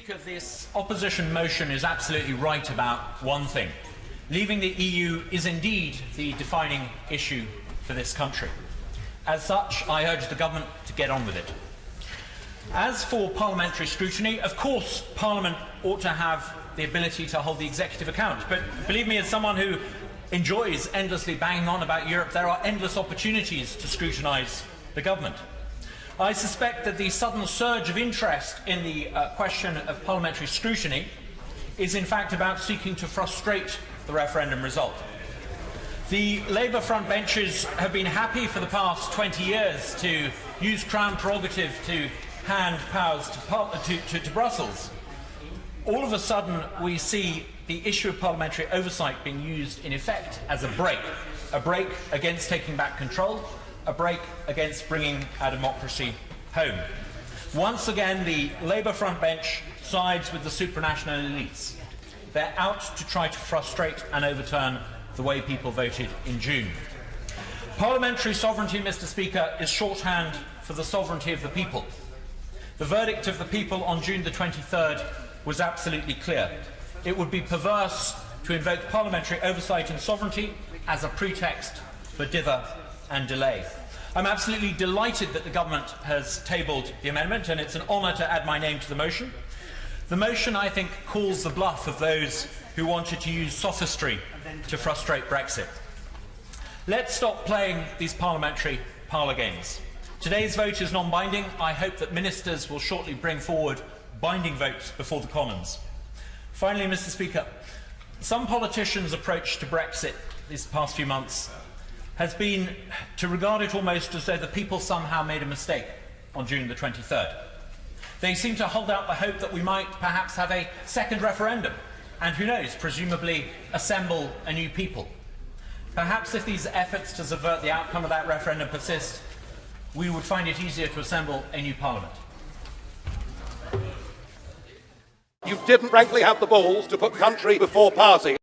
Speaker, this opposition motion is absolutely right about one thing. Leaving the EU is indeed the defining issue for this country. As such, I urge the government to get on with it. As for parliamentary scrutiny, of course Parliament ought to have the ability to hold the executive account. But believe me, as someone who enjoys endlessly banging on about Europe, there are endless opportunities to scrutinise the government. I suspect that the sudden surge of interest in the question of parliamentary scrutiny is in fact about seeking to frustrate the referendum result. The Labour front benches have been happy for the past 20 years to use Crown prerogative to hand powers to Brussels. All of a sudden we see the issue of parliamentary oversight being used in effect as a brake against taking back control, a brake against bringing our democracy home. Once again, the Labour front bench sides with the supranational elites. They're out to try to frustrate and overturn the way people voted in June. Parliamentary sovereignty, Mr. Speaker, is shorthand for the sovereignty of the people. The verdict of the people on June the 23rd was absolutely clear. It would be perverse to invoke parliamentary oversight and sovereignty as a pretext for dither and delay. I'm absolutely delighted that the government has tabled the amendment, and it's an honour to add my name to the motion. The motion, I think, calls the bluff of those who wanted to use sophistry to frustrate Brexit. Let's stop playing these parliamentary parlour games. Today's vote is non-binding. I hope that ministers will shortly bring forward binding votes before the Commons. Finally, Mr. Speaker, some politicians' approach to Brexit these past few months has been to regard it almost as though the people somehow made a mistake on June the 23rd. They seem to hold out the hope that we might perhaps have a second referendum and, who knows, presumably assemble a new people. Perhaps if these efforts to subvert the outcome of that referendum persist, we would find it easier to assemble a new parliament. You didn't frankly have the balls to put country before party.